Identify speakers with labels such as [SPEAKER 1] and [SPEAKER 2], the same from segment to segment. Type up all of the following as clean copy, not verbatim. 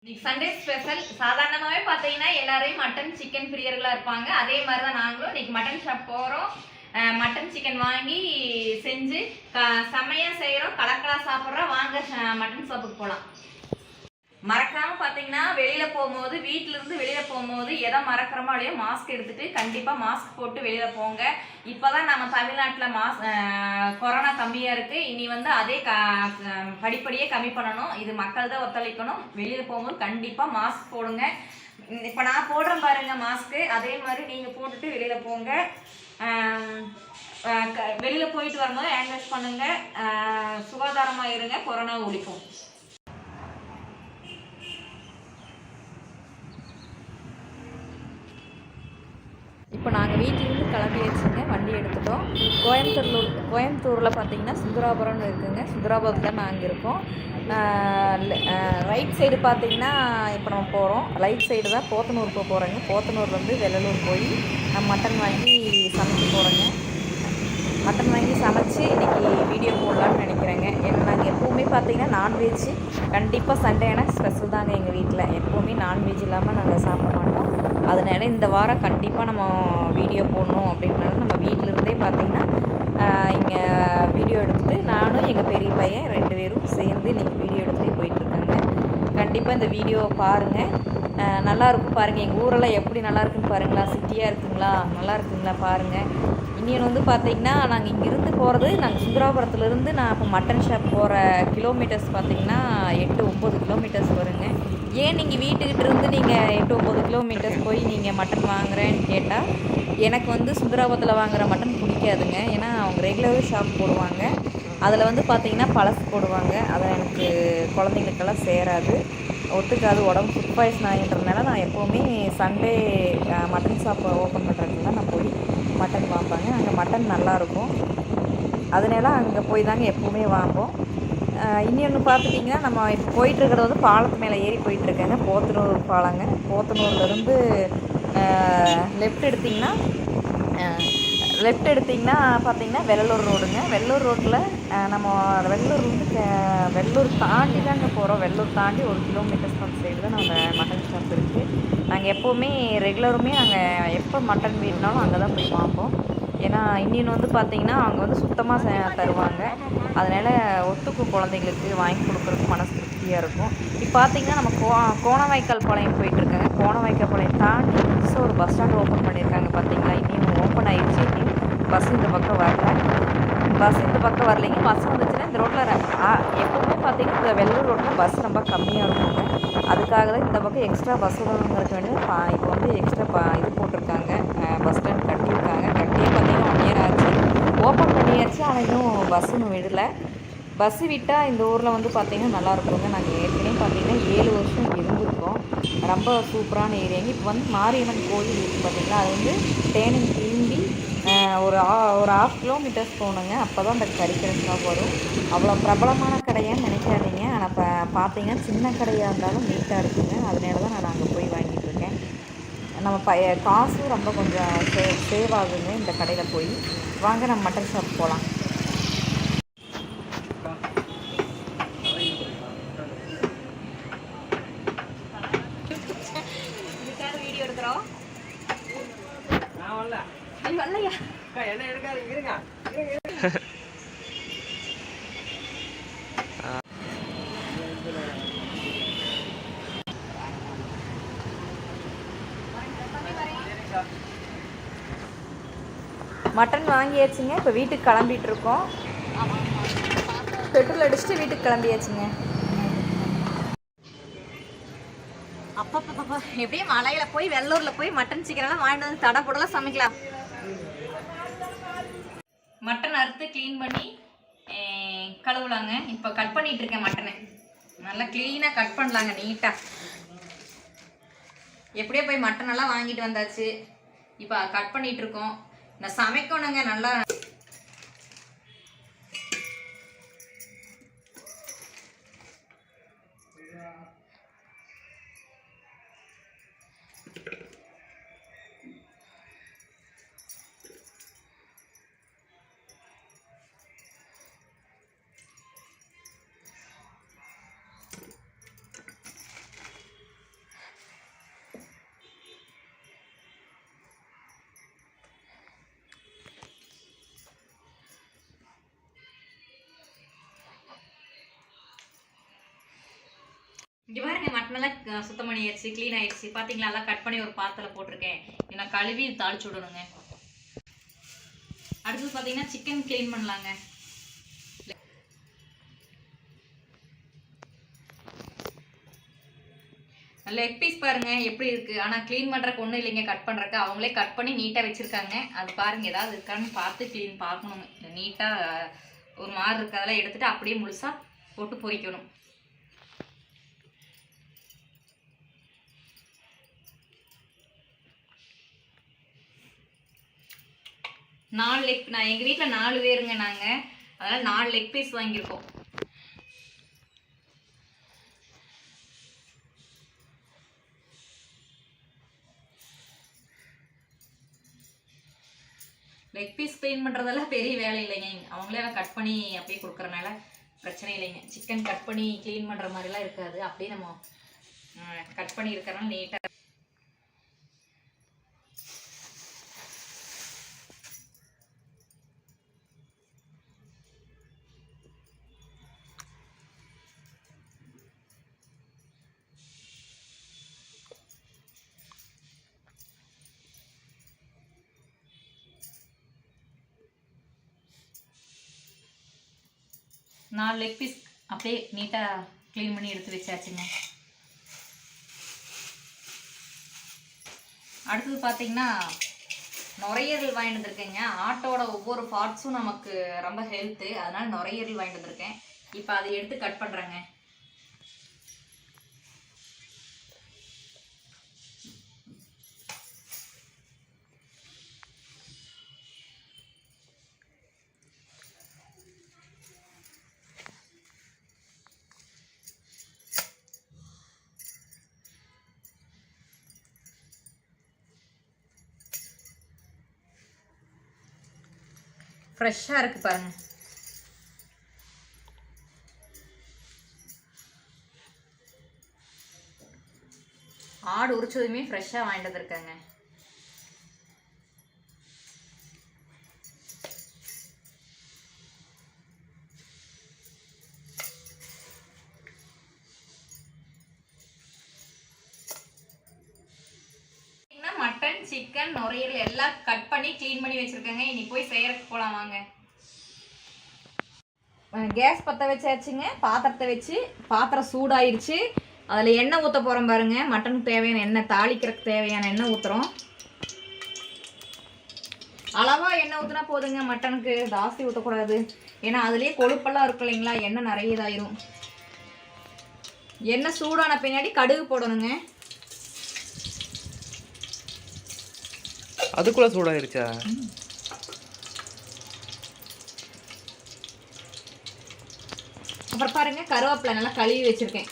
[SPEAKER 1] இன்னைக்கு Sunday special. சாதாரணமாகவே பார்த்தீங்கன்னா எல்லாரையும் மட்டன் சிக்கன் பிரியர்களாக இருப்பாங்க. அதே மாதிரி தான் நாங்களும் இன்னைக்கு மட்டன் ஷாப் போகிறோம். மட்டன் சிக்கன் வாங்கி செஞ்சு செம்மையாக செய்கிறோம். கலக்கலாக சாப்பிட்றோம். வாங்க மட்டன் ஷாப்புக்கு போகலாம். மறக்காமல் பார்த்தீங்கன்னா வெளியில் போகும்போது, வீட்டிலேருந்து வெளியில் போகும்போது எதை மறக்கிறோமோ இல்லையோ மாஸ்க் எடுத்துகிட்டு கண்டிப்பாக மாஸ்க் போட்டு வெளியில் போங்க. இப்போ தான் நம்ம தமிழ்நாட்டில் கொரோனா கம்மியாக இருக்குது. இனி அதே படிப்படியே கம்மி பண்ணணும். இது மக்கள் தான் ஒத்துழைக்கணும். வெளியில் போகும்போது கண்டிப்பாக மாஸ்க் போடுங்க. இப்போ நான் போடுறேன் பாருங்கள் மாஸ்க்கு, அதே மாதிரி நீங்கள் போட்டுட்டு வெளியில் போங்க. வெளியில் போயிட்டு வரும்போது ஹேண்ட் வாஷ் பண்ணுங்கள். சுகாதாரமாக இருங்க. கொரோனா ஒழிப்போம். இப்போ நாங்கள் வீட்டிலேருந்து கிளம்பி வச்சுங்க, வண்டி எடுத்துட்டோம். கோயம்புத்தூரில் பார்த்தீங்கன்னா சுந்தராபுரம்னு இருக்குதுங்க. சுந்தராபுரத்தில் தான் நாங்கள் இருக்கோம். ரைட் சைடு பார்த்தீங்கன்னா இப்போ நம்ம போகிறோம். ரைட் சைடு தான் போத்தனூர் போகிறோங்க. போத்தனூர்லேருந்து வெள்ளலூர் போய் நம்ம மட்டன் வாங்கி சமைக்க போகிறோங்க. மட்டன் வாங்கி சமைச்சு இன்றைக்கி வீடியோ போடலான்னு நினைக்கிறேங்க. ஏன்னா நாங்கள் எப்போவுமே பார்த்தீங்கன்னா நான்வெஜ் கண்டிப்பாக சண்டே ஆனால் ஸ்பெஷல் தாங்க. எங்கள் வீட்டில் எப்போவுமே நான்வெஜ் இல்லாமல் நாங்கள் சாப்பிட மாட்டோம். அதனால இந்த வாரம் கண்டிப்பாக நம்ம வீடியோ போடணும் அப்படின்னால நம்ம வீட்டிலருந்தே பார்த்திங்கன்னா இங்கே வீடியோ எடுத்துகிட்டு நானும் எங்கள் பெரிய பையன் 2 பேரும் சேர்ந்து இன்றைக்கி வீடியோ எடுத்துகிட்டு போயிட்டுருக்காங்க. கண்டிப்பாக இந்த வீடியோவை பாருங்கள். நல்லாயிருக்கும் பாருங்கள். எங்கள் ஊரெல்லாம் எப்படி நல்லாயிருக்குன்னு பாருங்களா. சிட்டியாக இருக்குங்களா, நல்லா இருக்குங்களா பாருங்கள். இன்னொன்று பார்த்திங்கன்னா நாங்கள் இங்கேருந்து போகிறது, நாங்கள் சுந்தராபுரத்துலேருந்து நான் இப்போ மட்டன் ஷாப் போகிற கிலோமீட்டர்ஸ் பார்த்திங்கன்னா 8-9 கிலோமீட்டர்ஸ் வருங்க. ஏன் நீங்கள் வீட்டுக்கிட்ட இருந்து நீங்கள் 8-9 கிலோமீட்டர்ஸ் போய் நீங்கள் மட்டன் வாங்குறேன்னு கேட்டால் எனக்கு சுந்தராபுரத்தில் வாங்குகிற மட்டன் பிடிக்காதுங்க. ஏன்னா அவங்க ரெகுலராக ஷாப் போடுவாங்க. அதில் பார்த்திங்கன்னா பழசு போடுவாங்க. அதில் எனக்கு குழந்தைங்களுக்கெல்லாம் சேராது, ஒத்துக்காது. உடம்பு ஃபுட் பாய்சன் ஆகின்றதுனால நான் எப்போவுமே சண்டே மட்டன் ஷாப் ஓப்பன் பண்ணுறதுக்கு தான் நான் போய் மட்டன் வாங்குவாங்க. அங்கே மட்டன் நல்லாயிருக்கும். அதனால அங்கே போய் தாங்க எப்போவுமே வாங்குவோம். இன்னொன்று பார்த்துட்டிங்கன்னா நம்ம இப்போ போயிட்டுருக்கிறது பாலத்து மேலே ஏறி போயிட்டுருக்கேங்க. போத்தனூர் பாலங்க. போத்தனூர்லேருந்து லெஃப்ட் எடுத்திங்கன்னா பார்த்திங்கன்னா வெள்ளலூர் ரோடுங்க. வெள்ளூர் ரோட்டில் நம்ம வெள்ளூர் தாண்டி தாங்க போகிறோம். வெள்ளூர் தாண்டி 1 கிலோமீட்டர்ஸ் சைடு தான் நம்ம மட்டன் ஷாப் இருக்குது. நாங்கள் எப்போவுமே ரெகுலருமே நாங்கள் எப்போ மட்டன் வேணுனாலும் அங்கே தான் போய் வாங்குவோம். ஏன்னா இன்னொன்று பார்த்திங்கன்னா அவங்க சுத்தமாக தருவாங்க. அதனால் ஒத்துக்கும், குழந்தைங்களுக்கு வாங்கி கொடுக்குறதுக்கு மனசு திருப்தியாக இருக்கும். இப்போ பார்த்திங்கன்னா நம்ம கோணவாய்க்கால் பாளையம் போயிட்டுருக்காங்க. கோணவாய்க்கால் பாளையம் தாண்டி புதுசாக ஒரு பஸ் ஸ்டாண்ட் ஓப்பன் பண்ணியிருக்காங்க. பார்த்திங்களா, இன்னும் ஓப்பன் ஆகிடுச்சு. இன்னும் பஸ் இந்த பக்கம் வரலைங்க. பஸ் வந்துச்சுன்னா இந்த ரோட்டில் எப்போவுமே பார்த்திங்கன்னா இந்த வெள்ளூர் ரோட்டில் பஸ் ரொம்ப கம்மியாக இருக்குங்க. அதுக்காக தான் இந்த பக்கம் எக்ஸ்ட்ரா பஸ் விடணுங்கிறதுக்கு வேண்டிய இப்போ எக்ஸ்ட்ரா இது போட்டிருக்காங்க. பஸ் ஸ்டாண்ட் கட்டியிருக்காங்க. கட்டியே பார்த்திங்கன்னா 1 இயர் ஆச்சு. ஓப்பன் பண்ணியாச்சு. ஆனால் இன்னும் பஸ்ஸு இன்னும் விடலை. பஸ்ஸு விட்டால் இந்த ஊரில் பார்த்திங்கன்னா நல்லாயிருக்குங்க. நாங்கள் ஏற்கனவே பார்த்திங்கன்னா 7 வருஷம் இருந்திருக்கோம். ரொம்ப சூப்பரான ஏரியாங்க. இப்போ மாரியம்மன் கோயில் இருக்குது பார்த்திங்களா, அது தேனிங் திரும்பி ஒரு 1/2 கிலோமீட்டர்ஸ் போகணுங்க. அப்போ தான் அந்த கறிக்கடை ஷாப் வரும். அவ்வளோ பிரபலமான கடையான்னு நினைக்காதீங்க. ஆனால் பார்த்திங்கன்னா சின்ன கடையாக இருந்தாலும் நீட்டாக இருக்குங்க. அதனால தான் நான் அங்கே போய் வாங்கிட்டுருக்கேன். நம்ம காசும் ரொம்ப கொஞ்சம் சேவ் ஆகுங்க இந்த கடையில் போய். வாங்க நம்ம மட்டன் ஷாப் போகலாம். வீடியோ எடுக்கிறோம். என்ன எடுக்காது இருங்க. மட்டன் வாங்கியாச்சுங்க. இப்போ வீட்டுக்கு கிளம்பிகிட்ருக்கோம். பெட்ரோல் அடிச்சுட்டு வீட்டுக்கு கிளம்பியாச்சுங்க. அப்பப்பா எப்படியும் மலையில் போய் வெள்ளூரில் போய் மட்டன் சிக்கனெல்லாம் வாங்கிட்டு வந்து தடப்படலாம் சமைக்கலாம். மட்டன் அறுத்து க்ளீன் பண்ணி கழுவலாங்க. இப்போ கட் பண்ணிகிட்டு இருக்கேன் மட்டனை. நல்லா க்ளீனாக கட் பண்ணலாங்க நீட்டாக. எப்படியோ போய் மட்டனெல்லாம் வாங்கிட்டு வந்தாச்சு. இப்போ கட் பண்ணிகிட்ருக்கோம். நான் சமைக்கணுங்க நல்லா. இங்கே பாருங்க மட்டனெல்லாம் சுத்தம் பண்ணியாச்சு, க்ளீன் ஆயிடுச்சு. பார்த்தீங்களா, எல்லாம் கட் பண்ணி ஒரு பாத்திரத்தில் போட்டிருக்கேன். நான் கழுவி தாளிச்சு விடணுங்க. அடுத்தது பார்த்தீங்கன்னா சிக்கன் க்ளீன் பண்ணலாங்க. லெக் பீஸ் பாருங்க எப்படி இருக்கு. ஆனால் க்ளீன் பண்ணுறக்கு ஒன்றும் இல்லைங்க, கட் பண்ணுறக்கு அவங்களே கட் பண்ணி நீட்டாக வச்சுருக்காங்க. அது பாருங்க ஏதாவது இருக்கான்னு பார்த்து க்ளீன் பார்க்கணுங்க. நீட்டாக ஒரு மாதிரி இருக்கு, அதெல்லாம் எடுத்துட்டு அப்படியே முழுசாக போட்டு பொரிக்கணும். 4 லெக், நான் எங்கள் வீட்டில் 4 பேருங்க நாங்கள், அதனால் 4 லெக் பீஸ் வாங்கியிருக்கோம். லெக் பீஸ் க்ளீன் பண்ணுறதெல்லாம் பெரிய வேலை இல்லைங்க, அவங்களே கட் பண்ணி அப்படியே கொடுக்குறனால பிரச்சனை இல்லைங்க. சிக்கன் கட் பண்ணி க்ளீன் பண்ணுற மாதிரிலாம் இருக்காது, அப்படியே நம்ம கட் பண்ணி இருக்கிறனால நீட்டாக. நாலு லெக் பீஸ் அப்படியே நீட்டாக க்ளீன் பண்ணி எடுத்து வச்சாச்சுங்க. அடுத்தது பார்த்தீங்கன்னா நுரையீரல் வாங்கிட்டு வந்துருக்கேங்க. ஆட்டோட ஒவ்வொரு பார்ட்ஸும் நமக்கு ரொம்ப ஹெல்த்து, அதனால் நுரையீரல் வாங்கிட்டு வந்துருக்கேன். இப்போ அதை எடுத்து கட் பண்ணுறேங்க. ஃப்ரெஷ்ஷாக இருக்குது பாருங்கள். ஆடு உரிச்சதுமே ஃப்ரெஷ்ஷாக வாங்கிட்டு வந்துருக்காங்க. மட்டன், சிக்கன், நுரையீரல் எல்லாம் கட் பண்ணி க்ளீன் பண்ணி வச்சுருக்கேங்க. இனி போய் செய்யறதுக்கு போகலாம் வாங்க. கேஸ் பற்ற வச்சாச்சுங்க. பாத்திரத்தை வச்சு பாத்திரம் சூடாயிருச்சு. அதில் எண்ணெய் ஊற்ற போகிறோம் பாருங்க. மட்டனுக்கு தேவையான எண்ணெய், தாளிக்கிறதுக்கு தேவையான எண்ணெய் ஊற்றுறோம். அளவாக எண்ணெய் ஊற்றினா போதுங்க, மட்டனுக்கு ஜாஸ்தி ஊற்றக்கூடாது. ஏன்னா அதுலேயே கொழுப்பெல்லாம் இருக்கும் இல்லைங்களா, எண்ணெய் நிறைய இதாயிரும். எண்ணெய் சூடான பின்னாடி கடுகு போடணுங்க.
[SPEAKER 2] அதுக்குள்ள சூடாயிருச்சா?
[SPEAKER 1] அப்புறம் பாருங்க கருவேப்பிலை நல்லா கழுவி வச்சிருக்கேன்.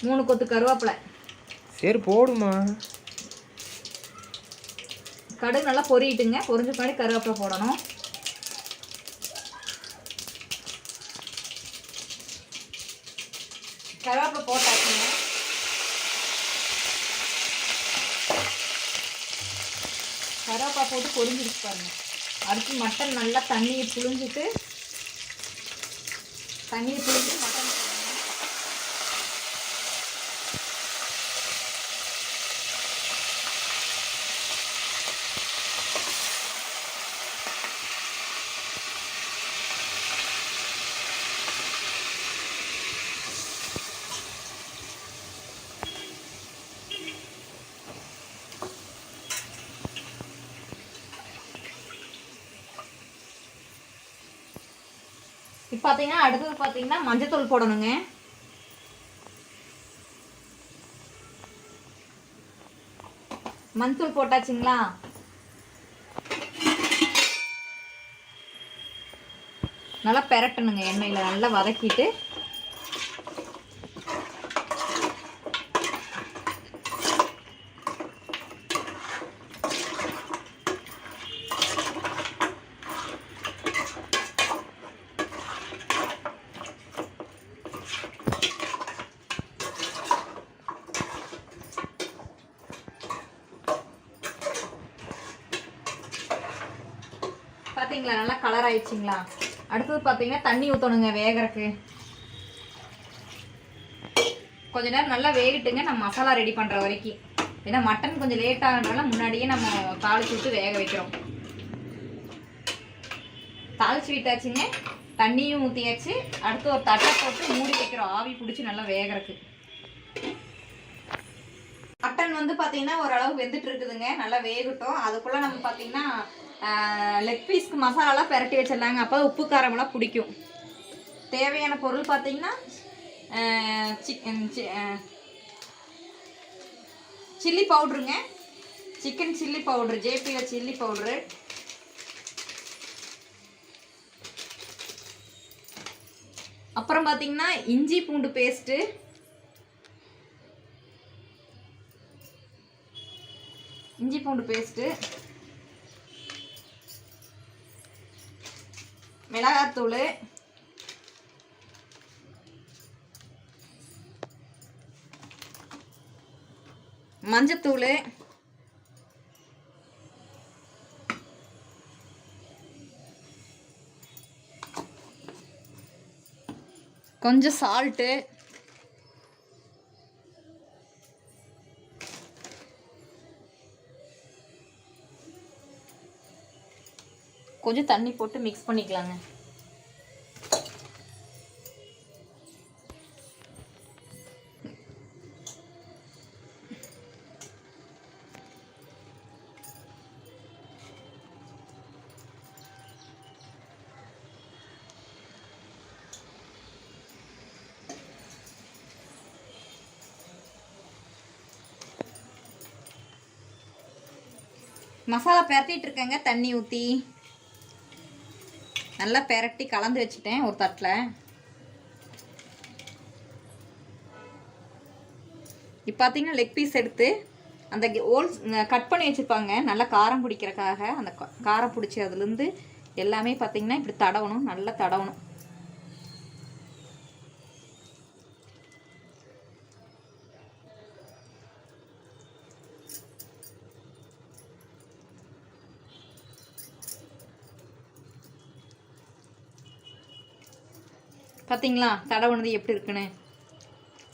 [SPEAKER 1] 3 கொத்து கருவேப்பிலை.
[SPEAKER 2] சரி போடுமா.
[SPEAKER 1] கடுகு நல்லா பொரிட்டுங்க. பொரிஞ்ச பின்னாடி கருவேப்பிலை போடணும். கருவேப்பிலை போட்டாச்சுங்க. கருவேப்பிலை போட்டு பொரிஞ்சிருச்சு பாருங்க. அடுத்து மட்டன் நல்லா தண்ணியை புழிஞ்சிட்டு மட்டன் இப்போ பார்த்தீங்கன்னா அடுத்தது பார்த்தீங்கன்னா மஞ்சத்தூள் போடணுங்க. மஞ்சத்தூள் போட்டாச்சுங்களா? நல்லா பெரட்டணுங்க. எண்ணெயில் நல்லா வதக்கிட்டு பார்த்தீங்களா நல்லா கலர் ஆயிடுச்சிங்களா? அடுத்தது பார்த்தீங்கன்னா தண்ணி ஊற்றணுங்க வேகறக்கு. கொஞ்ச நேரம் நல்லா வேகட்டுங்க, நம்ம மசாலா ரெடி பண்ணுற வரைக்கும். ஏன்னா மட்டன் கொஞ்சம் லேட் ஆகிறதுனால முன்னாடியே நம்ம தாளிச்சு விட்டு வேக வைக்கிறோம். தாளிச்சு விட்டாச்சுங்க, தண்ணியும் ஊற்றியாச்சு. அடுத்து ஒரு தட்டை போட்டு மூடி வைக்கிறோம், ஆவி பிடிச்சி நல்லா வேகிறதுக்கு. மட்டன் வந்து பார்த்தீங்கன்னா ஓரளவு வெந்துட்டு இருக்குதுங்க, நல்லா வேகட்டும். அதுக்குள்ளே நம்ம பார்த்தீங்கன்னா லெக் பீஸ்க்கு மசாலாலாம் பெரட்டி வச்சிடலாங்க, அப்போ உப்பு காரமெல்லாம் பிடிக்கும். தேவையான பொருள் பார்த்தீங்கன்னா சில்லி பவுட்ருங்க, சிக்கன் சில்லி பவுட்ரு, ஜேபியில் சில்லி பவுட்ரு, அப்புறம் பார்த்தீங்கன்னா இஞ்சி பூண்டு பேஸ்ட்டு, மிளகாத்தூள், மஞ்சத்தூள், கொஞ்சம் சால்ட்டு, கொஞ்சம் தண்ணி போட்டு மிக்ஸ் பண்ணிக்கலாங்க. மசாலா பெரட்டிட்டு இருக்கேங்க, தண்ணி ஊற்றி நல்லா பெரட்டி கலந்து வச்சுட்டேன் ஒரு தட்டில். இப்போ பார்த்தீங்கன்னா லெக் பீஸ் எடுத்து அந்த ஹோல்ஸ் கட் பண்ணி வச்சுருப்பாங்க, நல்லா காரம் பிடிக்கிறக்காக. அந்த காரம் பிடிச்சி அதுலேருந்து எல்லாமே பார்த்தீங்கன்னா இப்படி தடவணும், நல்லா தடவணும். பார்த்தீங்களா தடவுனது எப்படி இருக்குன்னு.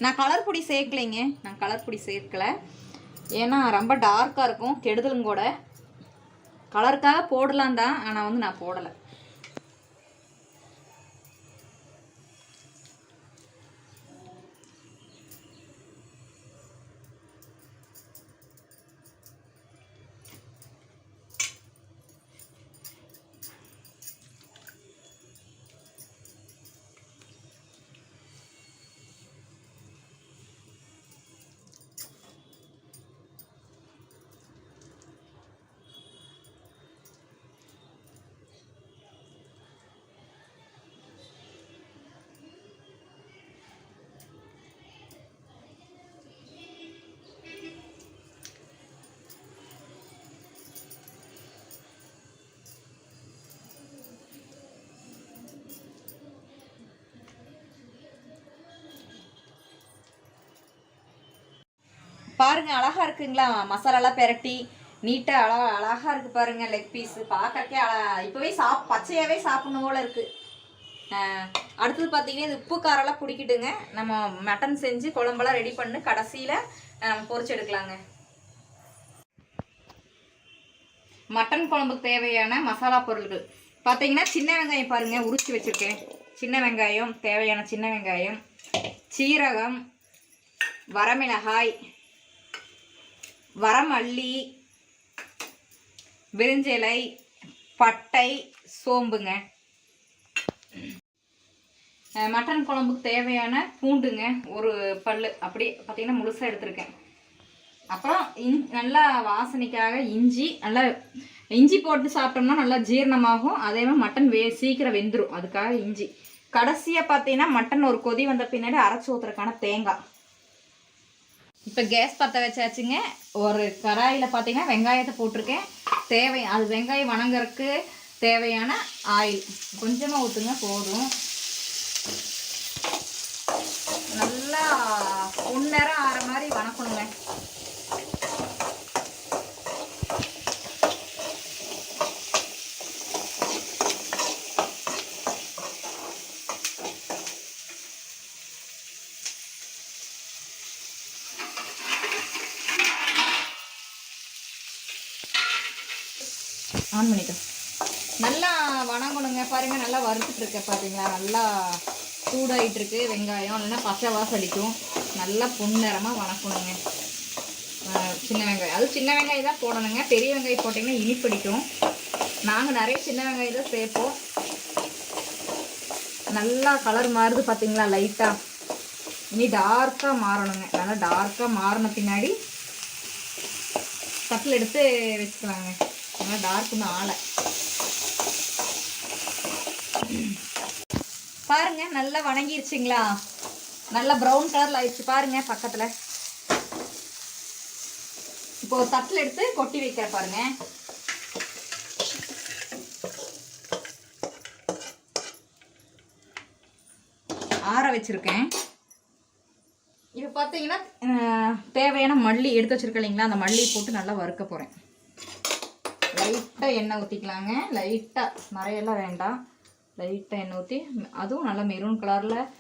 [SPEAKER 1] நான் கலர் பொடி சேர்க்கலைங்க, ஏன்னா ரொம்ப டார்க்காக இருக்கும், கெடுதலும் கூட. கலருக்காக போடலாம் தான், ஆனால் வந்து நான் போடலை. பாருங்க அழகா இருக்குங்களா, மசாலாலாம் பெரட்டி நீட்டாக அழகா இருக்கு பாருங்க. லெக் பீஸு பார்க்கறக்கே இப்போவே பச்சையாகவே சாப்பிடணும் போல இருக்கு. அடுத்தது பார்த்தீங்கன்னா இது உப்பு காரெல்லாம் பிடிக்கிட்டுங்க. நம்ம மட்டன் செஞ்சு குழம்பெல்லாம் ரெடி பண்ணி கடைசியில் பொரிச்சு எடுக்கலாங்க. மட்டன் குழம்புக்கு தேவையான மசாலா பொருட்கள் பார்த்தீங்கன்னா சின்ன வெங்காயம் பாருங்கள் உரிச்சு வச்சுருக்கேன். சின்ன வெங்காயம், தேவையான சின்ன வெங்காயம், சீரகம், வரமிளகாய், வரமல்லி, விரிஞ்சலை, பட்டை, சோம்புங்க. மட்டன் குழம்புக்கு தேவையான பூண்டுங்க ஒரு பல் அப்படி பார்த்தீங்கன்னா முழுசாக எடுத்துருக்கேன். அப்புறம் நல்லா வாசனைக்காக இஞ்சி போட்டு சாப்பிட்டோம்னா நல்லா ஜீரணமாகும். அதே மாதிரி மட்டன் சீக்கிரம் வெந்துடும், அதுக்காக இஞ்சி. கடைசியாக பார்த்தீங்கன்னா மட்டன் ஒரு கொதி வந்த பின்னாடி அரைச்சி ஊற்றுறதுக்கான தேங்காய். இப்போ கேஸ் பற்ற வச்சாச்சுங்க. ஒரு கடாயில் பார்த்தீங்கன்னா வெங்காயத்தை போட்டிருக்கேன். அது வெங்காயம் வணங்குறதுக்கு தேவையான ஆயில் கொஞ்சமாக ஊற்றுங்க போதும். நல்லா பொன்னேரம் ஆகிற மாதிரி வணக்கணுங்க. ஆன் பண்ணிட்டோம். நல்லா வணங்கணுங்க. பாருங்கள் நல்லா வறுத்துட்டு இருக்க பார்த்தீங்களா, நல்லா சூடாகிட்டு இருக்கு வெங்காயம், இல்லைன்னா பச்சை வாசம் அடிக்கும். நல்லா பொன்னிறமாக வணக்கணுங்க சின்ன வெங்காயம். அது சின்ன வெங்காயம் தான் போடணுங்க, பெரிய வெங்காயம் போட்டிங்கன்னா இனிப்படிக்கும். நாங்கள் நிறைய சின்ன வெங்காயம் தான் சேர்ப்போம். நல்லா கலர் மாறுது பார்த்தீங்களா லைட்டாக. இனி டார்க்காக மாறணுங்க. நல்லா டார்க்காக மாறின பின்னாடி தட்டில் எடுத்து வச்சுக்கலாங்க. நல்லா டார்க்குன்னு ஆளை பாருங்க. நல்லா வணங்கிருச்சுங்களா, நல்லா ப்ரௌன் கலரில் ஆயிடுச்சு பாருங்க பக்கத்தில். இப்போ ஒரு தட்டில் எடுத்து கொட்டி வைக்கிற பாருங்க. ஆற வச்சிருக்கேன். இப்போ பார்த்தீங்கன்னா தேவையான மல்லி எடுத்து வச்சிருக்கேன் இல்லைங்களா, அந்த மல்லி போட்டு நல்லா வறுக்க போகிறேன். லைட்டாக எண்ணெய் ஊற்றிக்கலாங்க. லைட்டாக, நிறையெல்லாம் வேண்டாம். லைட்டாக எண்ணெய் ஊற்றி அதுவும் நல்லா மெரூன் கலரில்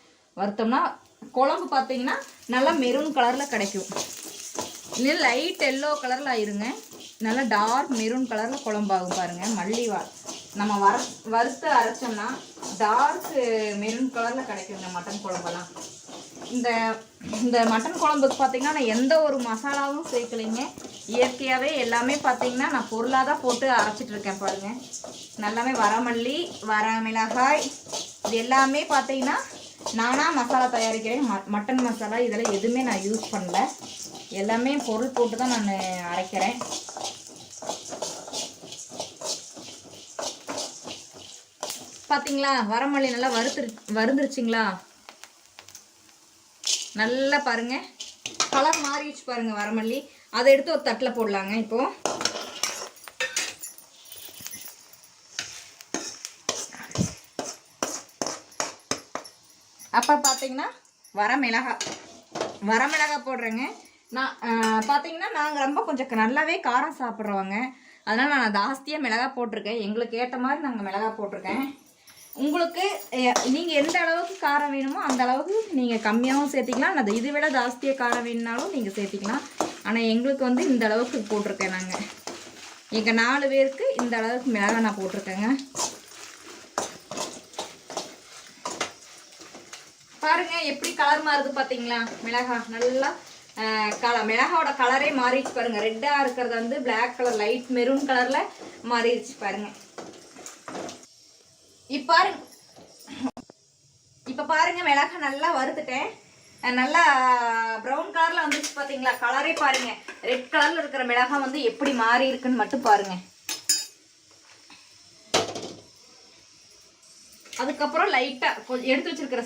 [SPEAKER 1] வறுத்தோம்னா குழம்பு பார்த்தீங்கன்னா நல்லா மெரூன் கலரில் கிடைக்கும். இல்லை லைட் எல்லோ கலரில் ஆயிருங்க. நல்லா டார்க் மெரூன் கலரில் குழம்பாகும் பாருங்கள். மல்லி நம்ம வறுத்து அரைச்சோம்னா டார்க் மெரூன் கலரில் கிடைக்குங்க மட்டன் குழம்பெல்லாம். இந்த மட்டன் குழம்புக்கு பார்த்தீங்கன்னா நான் எந்த ஒரு மசாலாவும் சேர்க்கலைங்க. இயற்கையாகவே எல்லாமே பார்த்தீங்கன்னா நான் பொருளாக தான் போட்டு அரைச்சிட்டு இருக்கேன் பாருங்கள். நல்லாமே வரமல்லி, வர மிளகாய், இது எல்லாமே பார்த்தீங்கன்னா நானாக மசாலா தயாரிக்கிறேன். மட்டன் மசாலா இதெல்லாம் எதுவுமே நான் யூஸ் பண்ணல. எல்லாமே பொருள் போட்டு தான் நான் அரைக்கிறேன். பார்த்தீங்களா வரமல்லி நல்லா வறுந்துருச்சுங்களா. நல்லா பாருங்க கலர் மாறிடுச்சு பாருங்க வரமல்லி. அதை எடுத்து ஒரு தட்டில் போடலாங்க. இப்போ அப்போ பார்த்தீங்கன்னா வரமிளகாய் போடுறேங்க. நான் பார்த்தீங்கன்னா நாங்கள் ரொம்ப கொஞ்சம் நல்லாவே காரம் சாப்பிட்றவங்க, அதனால் நான் ஜாஸ்தியாக மிளகாய் போட்டிருக்கேன். எங்களுக்கு ஏற்ற மாதிரி நாங்கள் மிளகாய் போட்டிருக்கேன். உங்களுக்கு நீங்கள் எந்த அளவுக்கு காரம் வேணுமோ அந்த அளவுக்கு நீங்கள் கம்மியாகவும் சேர்த்திக்கலாம். அது இதை விட ஜாஸ்தியாக காரம் வேணுனாலும் நீங்கள் சேர்த்திக்கலாம். ஆனால் எங்களுக்கு வந்து இந்த அளவுக்கு போட்டிருக்கேன். நாங்கள் எங்கள் 4 பேருக்கு இந்த அளவுக்கு மிளகாய் நான் போட்டிருக்கேங்க. பாருங்க எப்படி கலர் மாறுது பார்த்தீங்களா. மிளகாய் நல்லா மிளகாவோட கலரே மாறிடுச்சு பாருங்க. ரெட்டாக இருக்கிறது வந்து பிளாக் கலர், லைட் மெரூன் கலரில் மாறிடுச்சு பாருங்க. இப்போ பாருங்க மிளகாய் நல்லா வறுத்துட்டேன். நல்லா ப்ரௌன் கலரில் வந்துச்சு பார்த்தீங்களா. கலரே பாருங்க, ரெட் கலரில் இருக்கிற மிளகாய் வந்து எப்படி மாறி இருக்குன்னு மட்டும் பாருங்க. அதுக்கப்புறம் லைட்டாக எடுத்து வச்சிருக்கிற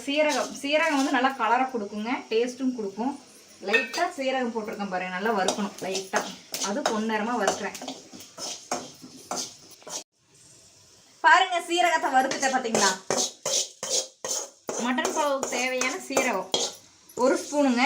[SPEAKER 1] சீரகம் வந்து நல்லா கலரை கொடுக்குங்க, டேஸ்ட்டும் கொடுக்கும். லைட்டாக சீரகம் போட்டிருக்கேன் பாருங்க. நல்லா வறுக்கணும் லைட்டாக, அது பொன்னிறமாக வறுக்கிறேன் பாருங்க. சீரகத்தை வறுத்துட்டேன் பார்த்தீங்களா. மட்டன் குழம்புக்கு தேவையான சீரகம் 1 ஸ்பூனுங்க.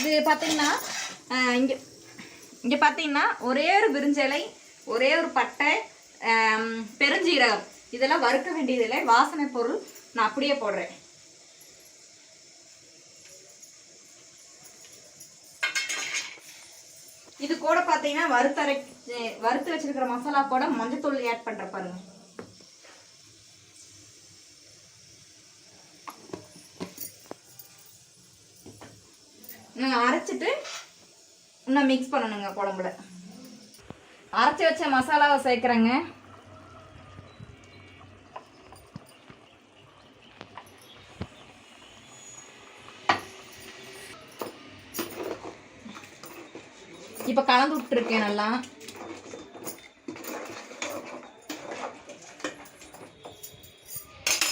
[SPEAKER 1] இது பார்த்தீங்கன்னா இங்கே பார்த்தீங்கன்னா ஒரே ஒரு பிரிஞ்சலை, ஒரே ஒரு பட்டை, பெருஞ்சீரகம், இதெல்லாம் வறுக்க வேண்டியதில்லை. வாசனை பொருள் நான் அப்படியே போடுறேன். இது கூட பார்த்தீங்கன்னா வறுத்து வச்சிருக்கிற மசாலா கூட மஞ்சத்தூள் ஆட் பண்ற பாருங்க. நாங்கள் அரைச்சிட்டு இன்னும் மிக்ஸ் பண்ணணுங்க குழம்புல. அரைச்சி வச்ச மசாலாவை சேர்க்குறேங்க. இப்போ கலந்து விட்டுருக்கேன் நல்லா.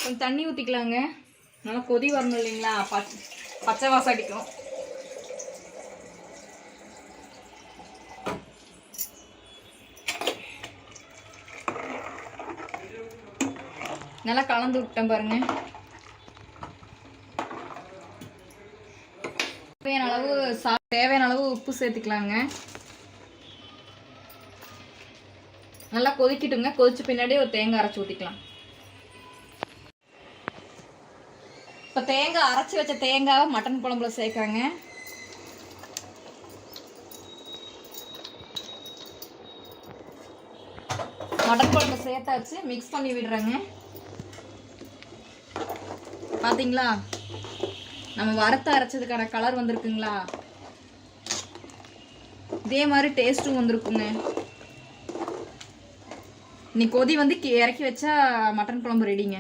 [SPEAKER 1] கொஞ்சம் தண்ணி ஊற்றிக்கலாங்க. நல்லா கொதி வரணும் இல்லைங்களா, பச்சை வாசம் அடிக்கும். நல்லா கலந்து விட்டேன் பாருங்க. தேவையான அளவு உப்பு சேர்த்துக்கலாங்க. நல்லா கொதிக்கிட்டுங்க. கொதிச்ச பின்னாடி ஒரு தேங்காய் அரைச்சி ஊற்றிக்கலாம். இப்போ தேங்காய் அரைச்சி வச்ச தேங்காவை மட்டன் குழம்புல சேர்க்குறேங்க. மட்டன் குழம்பு சேர்த்தாச்சு. மிக்ஸ் பண்ணி விடுறேங்க. பார்த்தீங்களா, நம்ம வறுத்து அரைச்சதுக்கான கலர் வந்திருக்குங்களா? இதே மாதிரி டேஸ்ட்டும் வந்திருக்குங்க. இன்னைக்கு கொதி வந்து இறக்கி வச்சா மட்டன் குழம்பு ரெடிங்க.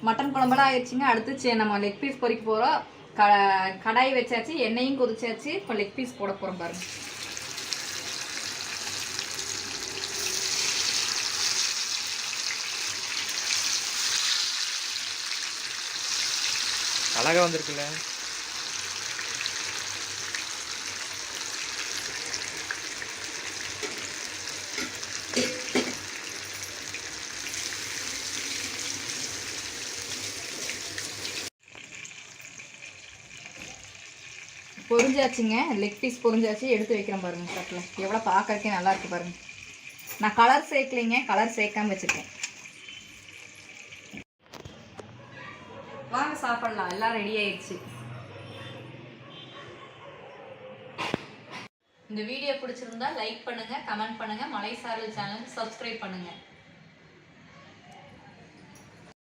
[SPEAKER 1] மட்டன் குழம்பெல்லாம் ஆயிடுச்சுங்க. அடுத்து நம்ம லெக் பீஸ் பொரிக்க போகிறோம். கடாய் வச்சாச்சு, எண்ணெயும் கொதிச்சாச்சு. இப்போ லெக் பீஸ் போட போகிறோம் பாருங்க.
[SPEAKER 2] அழகா வந்திருக்குல்ல.
[SPEAKER 1] பொரிஞ்சாச்சுங்க. Leg piece பொரிஞ்சாச்சு. எடுத்து வைக்கிறேன் பாருங்க தட்டில். எவ்வளோ பார்க்கறக்கே நல்லா இருக்கு பாருங்க. நான் கலர் சேர்க்கலைங்க, கலர் சேர்க்காம வச்சுருக்கேன். வாங்க சாப்பிடலாம். எல்லாம் ரெடி ஆயிடுச்சு. இந்த வீடியோ பிடிச்சிருந்தா லைக் பண்ணுங்க, கமெண்ட் பண்ணுங்க. மலை சாரல் சேனல் சப்ஸ்கிரைப் பண்ணுங்க.